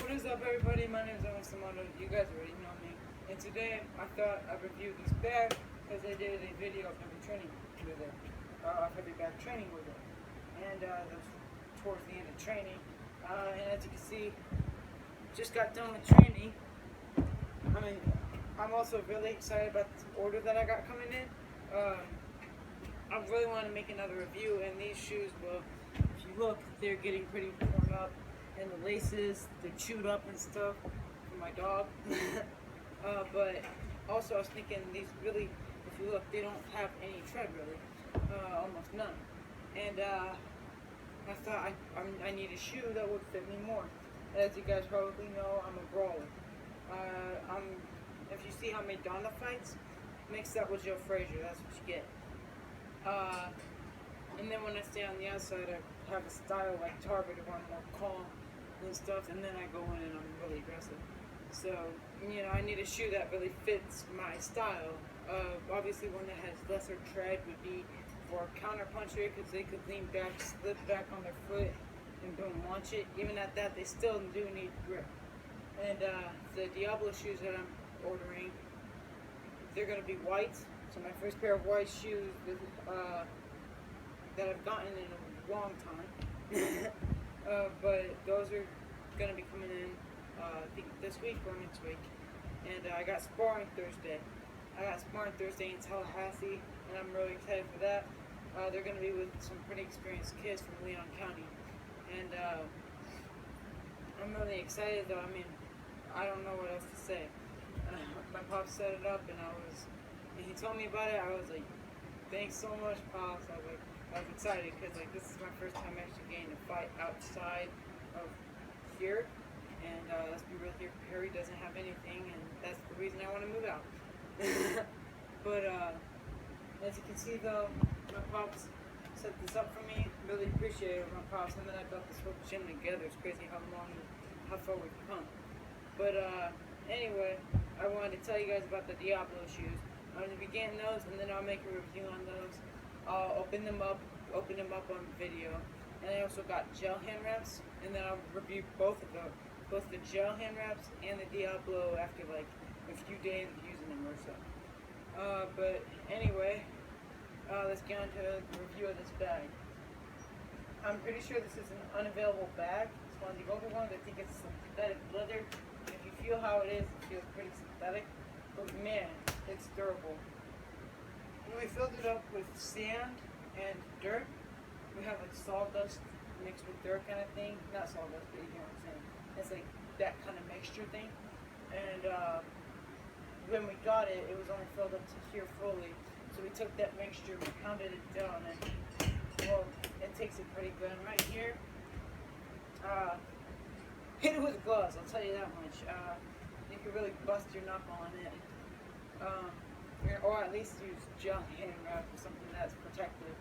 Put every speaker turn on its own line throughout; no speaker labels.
What is up, everybody? My name is Owen. You guys already know me. And today I thought I'd review this bag because I did a video of heavy training with it, of heavy bag training with it. And that was towards the end of training. And as you can see, just got done with training. I'm also really excited about this order that I got coming in. I really want to make another review, and these shoes, well, if you look, they're getting pretty torn up. And the laces, they're chewed up and stuff for my dog. But also I was thinking these really, if you look, they don't have any tread really, almost none. And I thought I need a shoe that would fit me more. As you guys probably know, I'm a brawler. If you see how Madonna fights, mix that with Joe Frazier, that's what you get. And then when I stay on the outside, I have a style like Target where I'm more calm and stuff, and then I go in and I'm really aggressive. So, I need a shoe that really fits my style. Obviously one that has lesser tread would be for a counter puncher, because they could lean back, slip back on their foot, and boom, launch it. Even at that, they still do need grip. And the Diablo shoes that I'm ordering, they're going to be white. So my first pair of white shoes that I've gotten in a long time. But those are going to be coming in, I think this week or next week. And I got sparring Thursday. In Tallahassee, and I'm really excited for that. They're going to be with some pretty experienced kids from Leon County. And I'm really excited though. I don't know what else to say. My pop set it up, and he told me about it. I was like, thanks so much, Pops. I was excited because this is my first time actually getting to fight outside of here, and let's be real here, Perry doesn't have anything, and that's the reason I want to move out. But as you can see though, my Pops set this up for me. Really appreciate it, my Pops. And then I built this whole gym together. It's crazy how far we've come. But anyway, I wanted to tell you guys about the Diablo shoes. I'm going to be getting those, and then I'll make a review on those. I'll open them up on video. And I also got gel hand wraps, and then I'll review both the gel hand wraps and the Diablo after like a few days of using them or so. But anyway, let's get on to the review of this bag. I'm pretty sure this is an unavailable bag. It's one of the older ones. I think it's synthetic leather. If you feel how it is, it feels pretty synthetic. But man, it's durable. And we filled it up with sand and dirt. We have like sawdust mixed with dirt kind of thing. Not sawdust, but you know what I'm saying. It's like that kind of mixture thing. And when we got it, it was only filled up to here fully. So we took that mixture, we pounded it down, and well, it takes it pretty good. And right here, hit it with gloves, I'll tell you that much. You can really bust your knuckle on it. Or at least use gel hand wrap or something that's protective.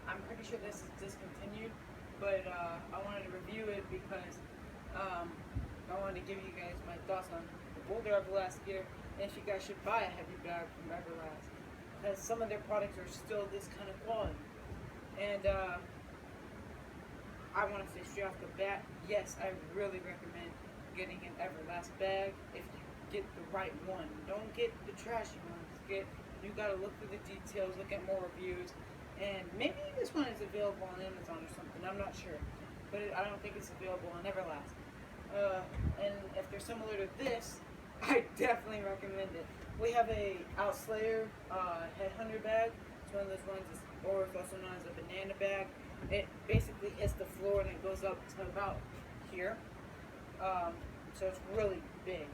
I'm pretty sure this is discontinued, but I wanted to review it because I wanted to give you guys my thoughts on the older Everlast gear, and if you guys should buy a heavy bag from Everlast, because some of their products are still this kind of quality. And I want to say straight off the bat, yes, I really recommend getting an Everlast bag if you get the right one. Don't get the trashy ones. You gotta look through the details, look at more reviews, and maybe this one is available on Amazon or something. I'm not sure, but I don't think it's available on Everlast. And if they're similar to this, I definitely recommend it. We have a Outslayer Headhunter bag. It's one of those ones, or it's also known as a banana bag. It basically hits the floor and it goes up to about here. So it's really big.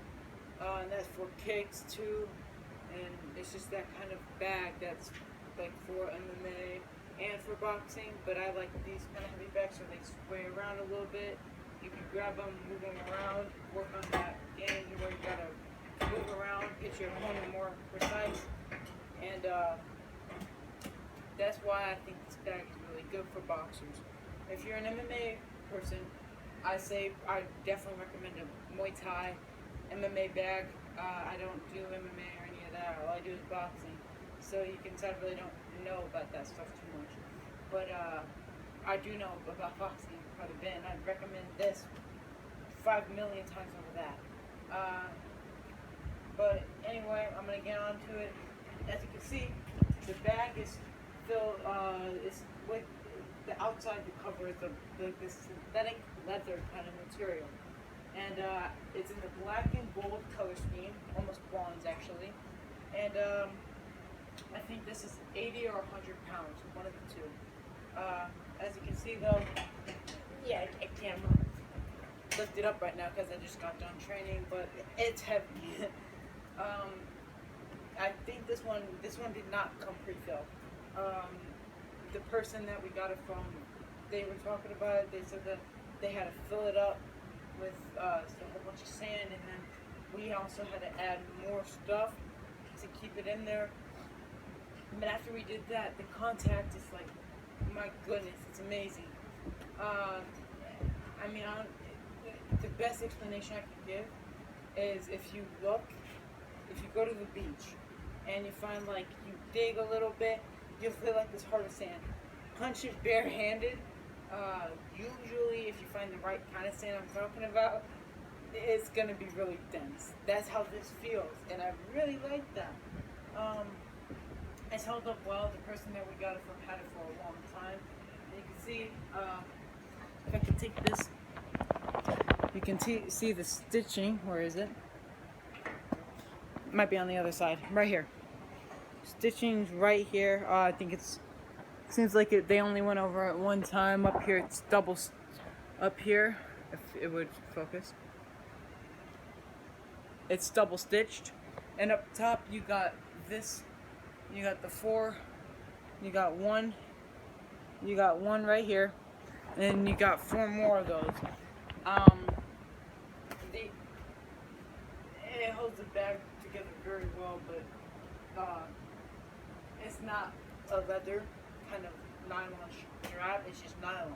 And that's for kicks too. And it's just that kind of bag that's like for MMA and for boxing. But I like these kind of heavy bags so they sway around a little bit. You can grab them, move them around, work on that game where you gotta move around, get your opponent more precise. And that's why I think this bag is really good for boxers. If you're an MMA person, I definitely recommend a Muay Thai MMA bag. I don't do MMA or any of that. All I do is boxing. So you can tell I really don't know about that stuff too much. But I do know about boxing quite a bit, and I'd recommend this 5 million times over that. But anyway, I'm gonna get on to it. As you can see, the bag is filled. It's with the outside. The cover is the synthetic leather kind of material, and it's in the black and gold color scheme, almost bronze actually. And I think this is 80 or 100 pounds, one of the two. As you can see though, yeah, I can't lift it up right now because I just got done training, but it's heavy. I think this one did not come pre-filled. The person that we got it from, they were talking about it. They said that they had to fill it up with a whole bunch of sand, and then we also had to add more stuff to keep it in there. But after we did that, the contact is like, my goodness, it's amazing. I mean, the best explanation I can give is if you go to the beach and you find like you dig a little bit, you'll feel like this hard sand. Punch it barehanded. Usually, if you find the right kind of sand I'm talking about, it's gonna be really dense. That's how this feels, and I really like that. It's held up well. The person that we got it from had it for a long time. And you can see, if I can take this, you can see the stitching. Where is it? Might be on the other side, right here. Stitching's right here. I think seems like they only went over it one time. Up here, it's double. Up here, if it would focus, it's double stitched, and up top you got this. You got the 4. You got one. You got one right here, and you got 4 more of those. It holds the bag together very well, but it's not a leather kind of nylon strap. It's just nylon.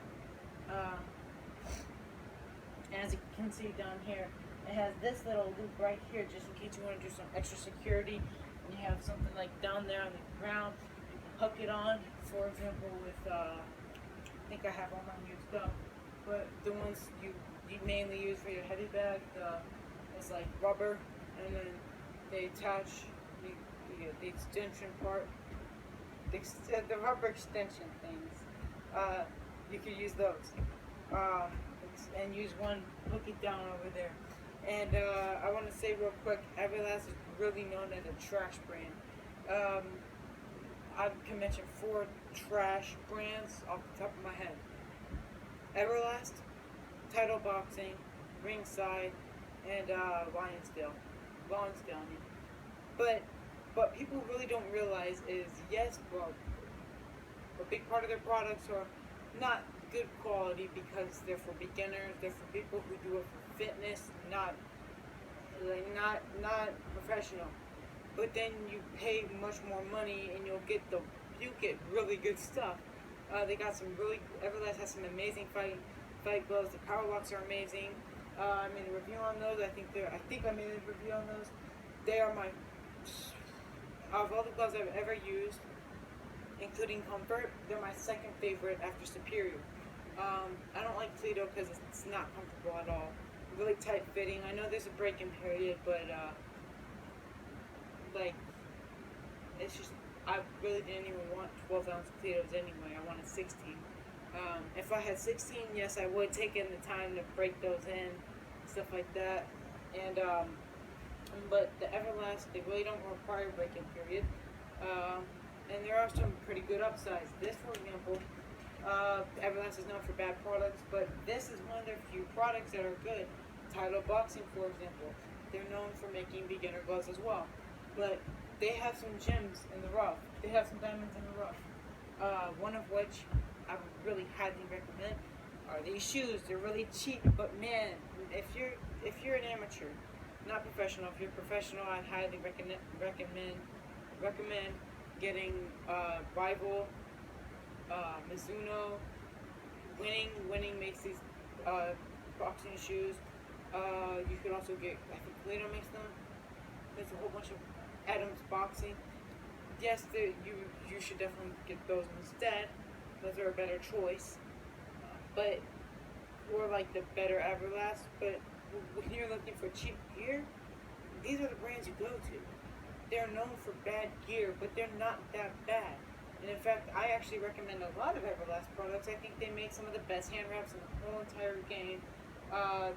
As you can see down here, it has this little loop right here, just in case you want to do some extra security. And you have something like down there on the ground, you can hook it on. For example, with I think I have all mine used up, but the ones you mainly use for your heavy bag, it's like rubber, and then they attach the extension part, the rubber extension things. You could use those, and use one, hook it down over there. And I want to say real quick, Everlast is really known as a trash brand. I can mention 4 trash brands off the top of my head: Everlast, Title Boxing, Ringside, and Lonsdale. I mean. But people really don't realize is, yes, well, a big part of their products are not good quality because they're for beginners. They're for people who do it for fitness, not professional. But then you pay much more money and you get really good stuff. They got some really, Everlast has some amazing fight gloves. The power locks are amazing. I made a review on those. I think I made a review on those. They are of all the gloves I've ever used, including comfort, they're my second favorite after Superior. I don't like Toledo because it's not comfortable at all. Really tight fitting. I know there's a break-in period, but it's just, I really didn't even want 12-ounce Toledos anyway. I wanted 16. If I had 16, yes, I would take in the time to break those in, stuff like that. And but the Everlast, they really don't require a break-in period. And there are some pretty good upsides. This, for example, Everlast is known for bad products, but this is one of their few products that are good. Title Boxing, for example, they're known for making beginner gloves as well. But they have some gems in the rough. They have some diamonds in the rough. One of which I would really highly recommend are these shoes. They're really cheap, but man, if you're an amateur, not professional. If you're professional, I highly recommend getting Rival, Mizuno. Winning makes these boxing shoes. You could also get, I think Toledo makes them. There's a whole bunch of Adams Boxing. Yes, you should definitely get those instead. Those are a better choice. but or like the better Everlast. But when you're looking for cheap gear, these are the brands you go to. They're known for bad gear, but they're not that bad. And in fact, I actually recommend a lot of Everlast products. I think they make some of the best hand wraps in the whole entire game.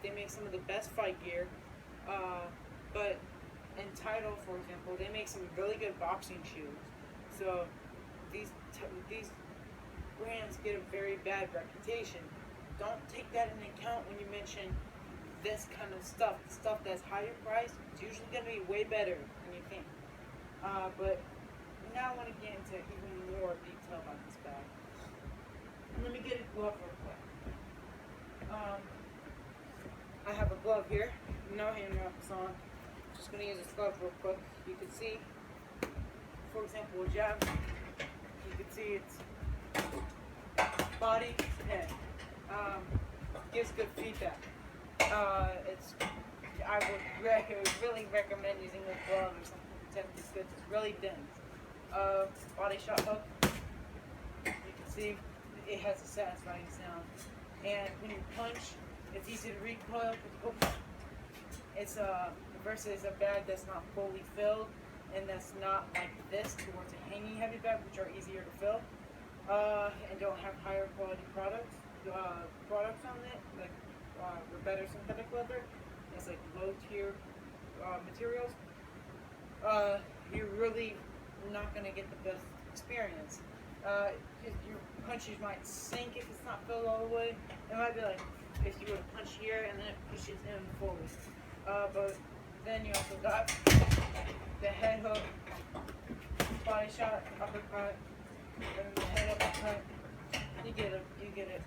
They make some of the best fight gear. But Untitled, for example, they make some really good boxing shoes. So these brands get a very bad reputation. Don't take that into account when you mention this kind of stuff. The stuff that's higher priced is usually going to be way better than you think. But now I want to get into even more detail about this bag. Let me get a glove real quick. I have a glove here, no hand wraps on. Just going to use this glove real quick. You can see, for example, a jab. You can see it's body, head. Gives good feedback. I would really recommend using a glove or something to protect these goods. It's really dense. Body shot hook. You can see it has a satisfying sound. And when you punch, it's easy to recoil. It's versus a bag that's not fully filled and that's not like this towards a hanging heavy bag, which are easier to fill and don't have higher quality products on it, like or better synthetic leather. It's like low tier materials. You're really not gonna get the best experience. Your punches might sink if it's not filled all the way. It might be like if you were to punch here and then it pushes in fully. But then you also got the head hook, body shot, uppercut, and the head uppercut. You get it.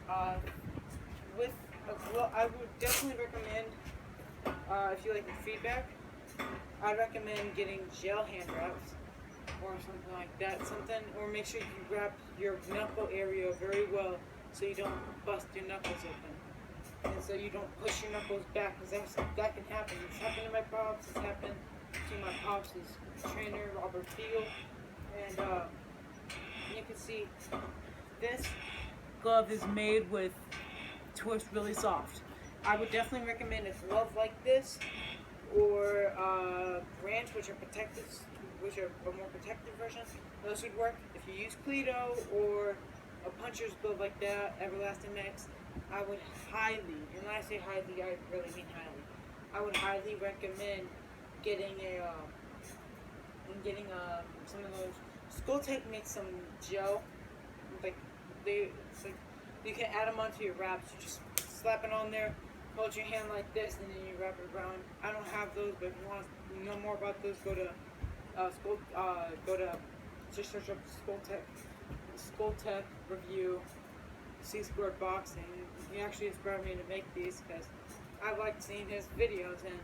With a glove, I would definitely recommend if you like the feedback. I'd recommend getting gel hand wraps or something like that. Or make sure you wrap your knuckle area very well so you don't bust your knuckles open. And so you don't push your knuckles back, because that can happen. It's happened to my pops, it's happened to my pops' trainer, Robert Field. And you can see this glove is made with twist really soft. I would definitely recommend a glove like this or branch, which are protective, which are a more protective version. Those would work. If you use Cleto or a puncher's glove like that, Everlast MX, I would highly, and when I say highly, I really mean highly, I would highly recommend getting some of those. Skulltech makes some gel, it's like you can add them onto your wraps. You just slap it on there, hold your hand like this, and then you wrap it around. I don't have those, but if you want to know more about those, go to just search up Skulltech review C Squared Boxing. He actually inspired me to make these because I liked seeing his videos, and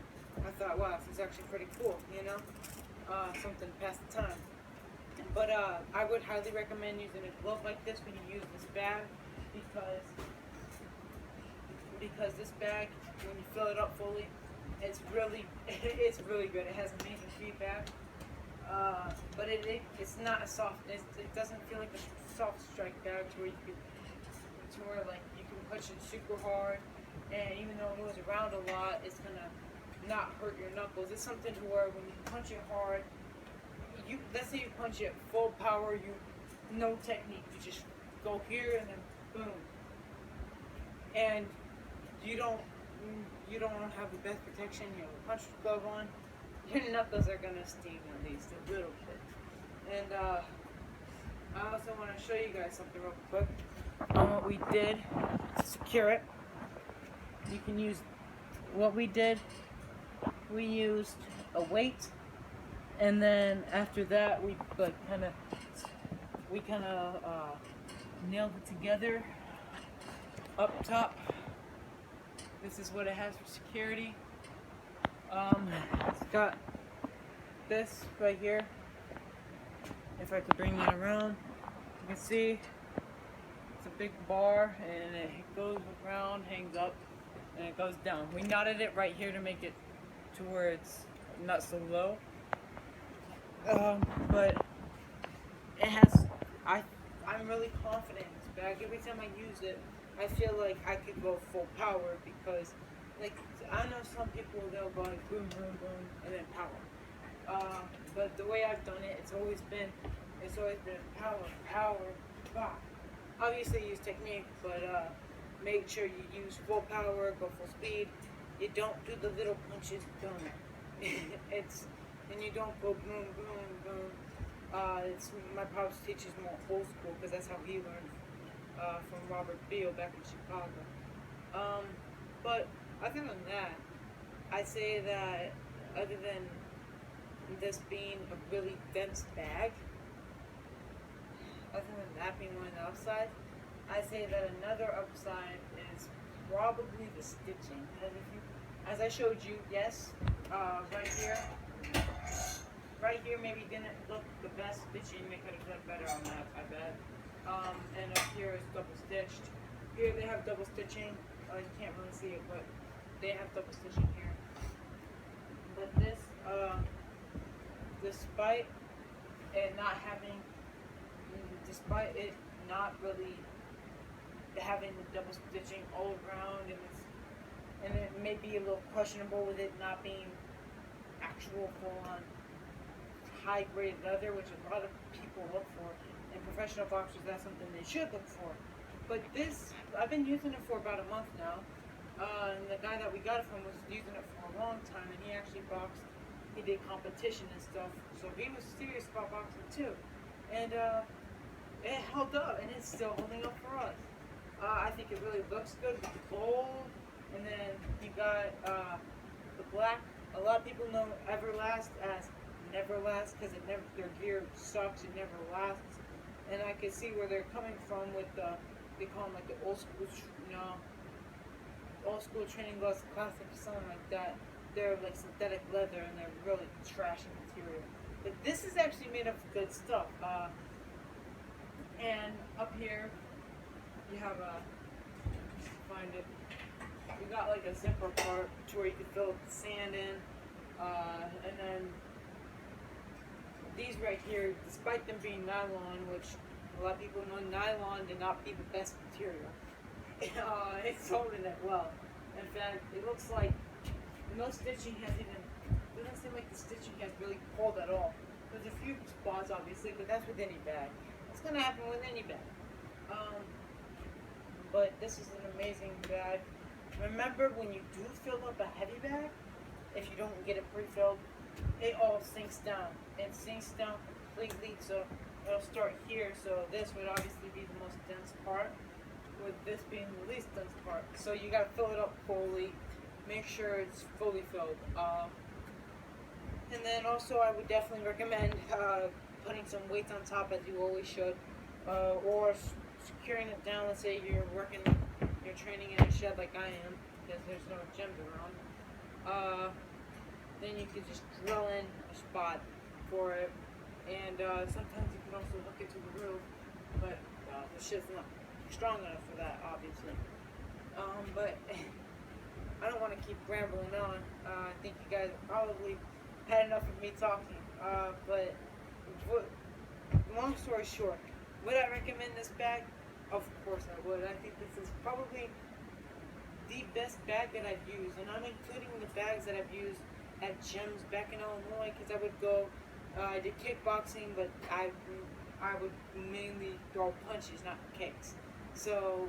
I thought, wow, this is actually pretty cool, something to pass the time. But I would highly recommend using a glove like this when you use this bag, because this bag, when you fill it up fully, it's really good. It has amazing feedback, but it's not a soft. It doesn't feel like a soft strike bag where you can punch it super hard, and even though it moves around a lot, it's gonna not hurt your knuckles. It's something to where when you punch it hard, let's say you punch it full power, no technique, you just go here and then boom, and you don't have the best protection. You have a punch glove on, your knuckles are gonna sting at least a little bit. And I also want to show you guys something real quick on what we did to secure it. You can use what we did. We used a weight, and then after that we kind of nailed it together up top. This is what it has for security. It's got this right here. If I could bring that around, you can see it's a big bar, and it goes around, hangs up, and it goes down. We knotted it right here to make it to where it's not so low. But it has, I'm really confident in this bag. Every time I use it, I feel like I could go full power because, like, I know some people they'll go like boom, boom, boom, and then power. But the way I've done it, it's always been power, power, bah. Obviously use technique, but make sure you use full power, go full speed. You don't do the little punches, don't. it's and you don't go boom, boom, boom. It's my pops teaches more old school because that's how he learned from Robert Beal back in Chicago. Um, but other than that, I'd say that other than this being a really dense bag, other than that being one of the upsides, I'd say that another upside is probably the stitching. As I showed you, yes, right here maybe didn't look the best stitching. They could have done better on that, I bet. And up here is double stitched. Here they have double stitching. You can't really see it, but they have double stitching here. But this, despite it not having, despite it not really having the double stitching all around, and it may be a little questionable with it not being actual full-on high-grade leather, which a lot of people look for. In professional boxers, that's something they should look for. But this, I've been using it for about a month now. And the guy that we got it from was using it for a long time, and he actually boxed. He did competition and stuff, so he was serious about boxing too. And it held up, and it's still holding up for us. I think it really looks good with the gold, and then you got the black. A lot of people know Everlast as Neverlast because their gear sucks. It never lasts, and I can see where they're coming from with they call them like the old school, old school training gloves, classic, something like that. They're like synthetic leather and they're really trashy material. But this is actually made of good stuff. And up here, you have find it. You got like a zipper part to where you can fill the sand in, and then these right here, despite them being nylon, which a lot of people know nylon did not be the best material. It's holding it well. In fact, it looks like no stitching has even, doesn't seem like the stitching has really pulled at all. There's a few spots obviously, but that's with any bag. It's gonna happen with any bag. But this is an amazing bag. Remember, when you do fill up a heavy bag, if you don't get it pre-filled, it all sinks down. It sinks down completely, so it'll start here. So this would obviously be the most dense part, with this being the least dense part. So you gotta fill it up fully. Make sure it's fully filled. And then also I would definitely recommend putting some weights on top, as you always should, or securing it down. Let's say you're training in a shed like I am, because there's no gyms around. Then you can just drill in a spot for it, and sometimes you can also hook it to the roof, but the shed's not strong enough for that, obviously. But I don't want to keep rambling on. I think you guys probably had enough of me talking. But long story short, would I recommend this bag? Of course I would. I think this is probably the best bag that I've used, and I'm including the bags that I've used at gyms back in Illinois, because I would go. I did kickboxing, but I would mainly throw punches, not kicks. So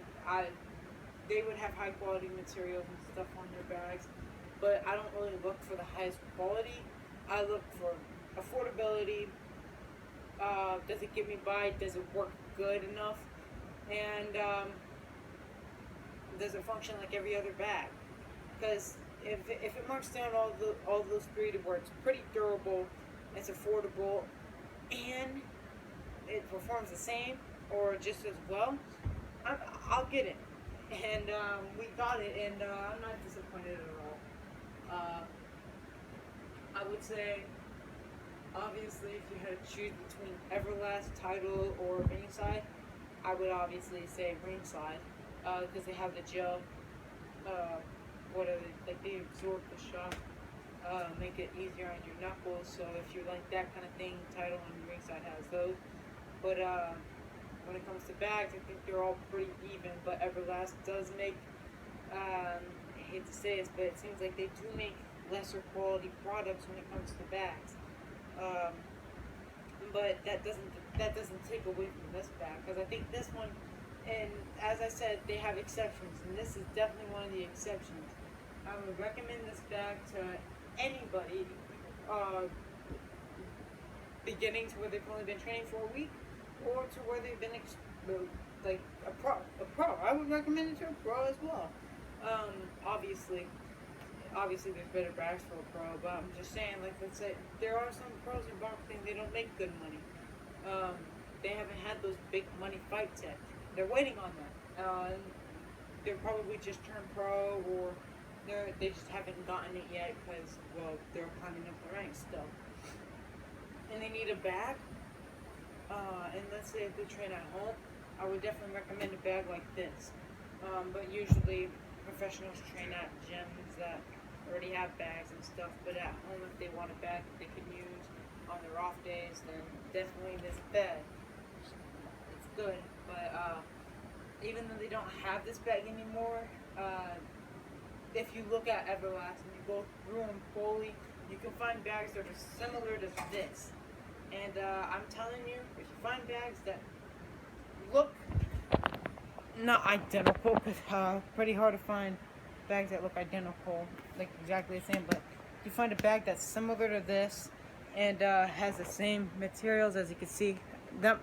they would have high quality materials and stuff on their bags, but I don't really look for the highest quality. I look for affordability. Does it get me by? Does it work good enough? And does it function like every other bag? Because if it marks down all those three to where it's pretty durable, it's affordable, and it performs the same or just as well, I'll get it. And we got it, and I'm not disappointed at all. I would say, obviously, if you had to choose between Everlast, Tidal, or Ringside, I would obviously say Ringside, because they have the gel. What are they? Like, they absorb the shock, make it easier on your knuckles. So if you like that kind of thing, Tidal and Ringside has those. But When it comes to bags, I think they're all pretty even, but Everlast does make, I hate to say this, but it seems like they do make lesser quality products when it comes to bags. Um, but that doesn't take away from this bag, because I think this one, and as I said, they have exceptions, and this is definitely one of the exceptions. I would recommend this bag to anybody, beginning to where they've only been training for a week, or to where they've been like a pro. I would recommend it to a pro as well. Obviously, there's better bags for a pro, but I'm just saying, like, let's say there are some pros in boxing, they don't make good money. They haven't had those big money fights yet. They're waiting on that. They're probably just turned pro, or they just haven't gotten it yet because, well, they're climbing up the ranks still. And they need a bag. And let's say if they train at home, I would definitely recommend a bag like this. But usually professionals train at gyms that already have bags and stuff, but at home, if they want a bag that they can use on their off days, then definitely this bag. It's good, but even though they don't have this bag anymore, if you look at Everlast and you go through them fully, you can find bags that are similar to this. And I'm telling you, if you find bags that look not identical, because pretty hard to find bags that look identical, like exactly the same, but if you find a bag that's similar to this and has the same materials, as you can see, that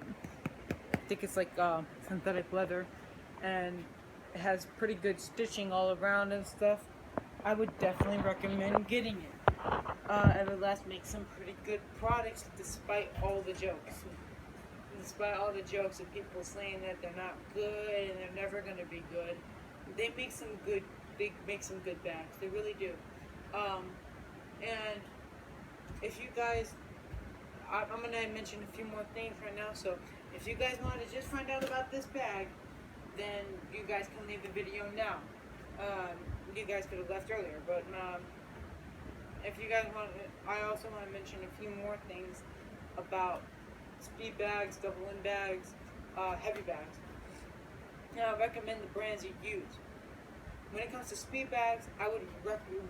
I think it's like synthetic leather, and it has pretty good stitching all around and stuff, I would definitely recommend getting it. Everlast makes some pretty good products despite all the jokes. Despite all the jokes of people saying that they're not good and they're never going to be good, they make some good bags. They really do. And if you guys, I'm going to mention a few more things right now. So if you guys want to just find out about this bag, then you guys can leave the video now. You guys could have left earlier, but if you guys want, I also want to mention a few more things about speed bags, double-in bags, heavy bags. Now, I recommend the brands you use. When it comes to speed bags, I would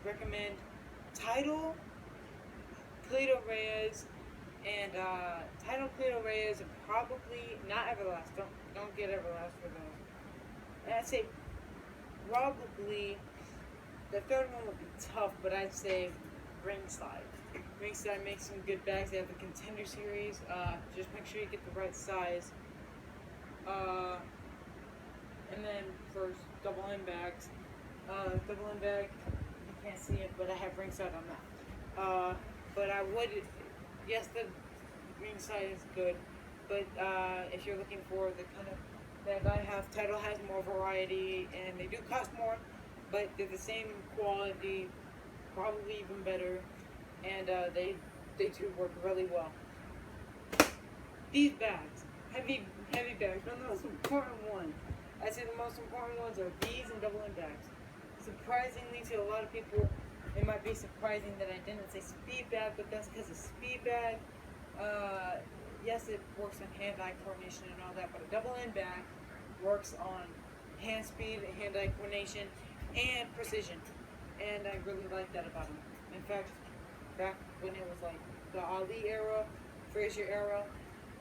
recommend Tidal, Cleto Reyes, and probably not Everlast. Don't get Everlast for those. And I'd say probably the third one would be tough, but I'd say Ringside. Ringside makes some good bags. They have the Contender series. Just make sure you get the right size. And then for double-in bags, double-in bag, you can't see it, but I have Ringside on that. But I would, yes, the Ringside is good, but if you're looking for the kind of bag I have, Tidal has more variety, and they do cost more, but they're the same quality, probably even better, and they do work really well. These bags, heavy bags, are the most important ones. I'd say the most important ones are these and double-in bags. Surprisingly, to a lot of people, it might be surprising that I didn't say speed bag, but that's because a speed bag, yes, it works on hand-eye coordination and all that, but a double-in bag works on hand speed, hand-eye coordination, and precision. And I really like that about them. In fact, back when it was like the Ali era, Frazier era,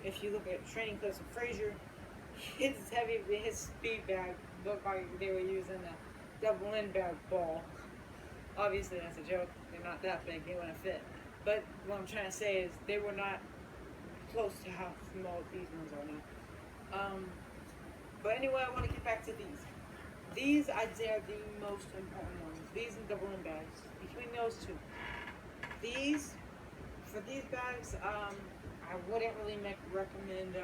if you look at training clips of Frazier, his speed bag looked like they were using a double-in bag ball. Obviously, that's a joke. They're not that big. They wouldn't fit. But what I'm trying to say is they were not close to how small these ones are now. But anyway, I want to get back to these. These, I'd say, are the most important ones. These and double-in bags. Between those two. For these bags, I wouldn't really recommend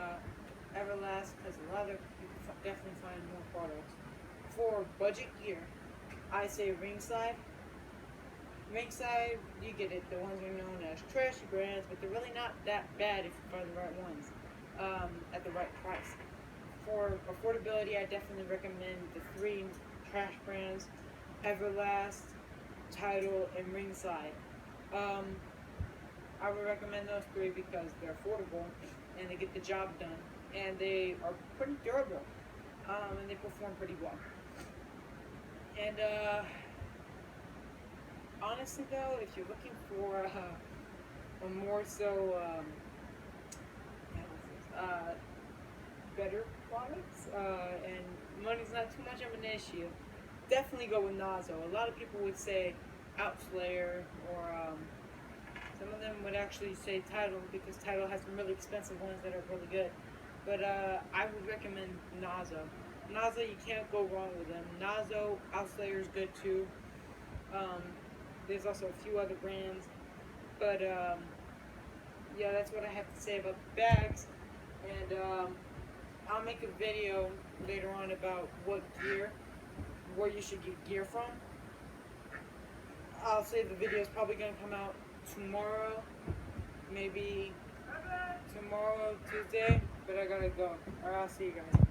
Everlast, because a lot of you can definitely find more products. For budget gear, I say Ringside. Ringside, you get it. The ones are known as trashy brands, but they're really not that bad if you find the right ones at the right price. For affordability, I definitely recommend the 3 trash brands: Everlast, Tidal, and Ringside. I would recommend those 3 because they're affordable and they get the job done. and they are pretty durable, and they perform pretty well. And honestly, though, if you're looking for a more so better products, and money's not too much of an issue, definitely go with Nazo. A lot of people would say Outslayer, or some of them would actually say Title, because Title has some really expensive ones that are really good. But I would recommend Nazo. Nazo, you can't go wrong with them. Nazo, Outslayer is good too. Um, there's also a few other brands, but yeah, that's what I have to say about the bags. And I'll make a video later on about where you should get gear from. I'll say the video is probably going to come out tomorrow, maybe tomorrow, Tuesday, but I gotta go. Alright, I'll see you guys.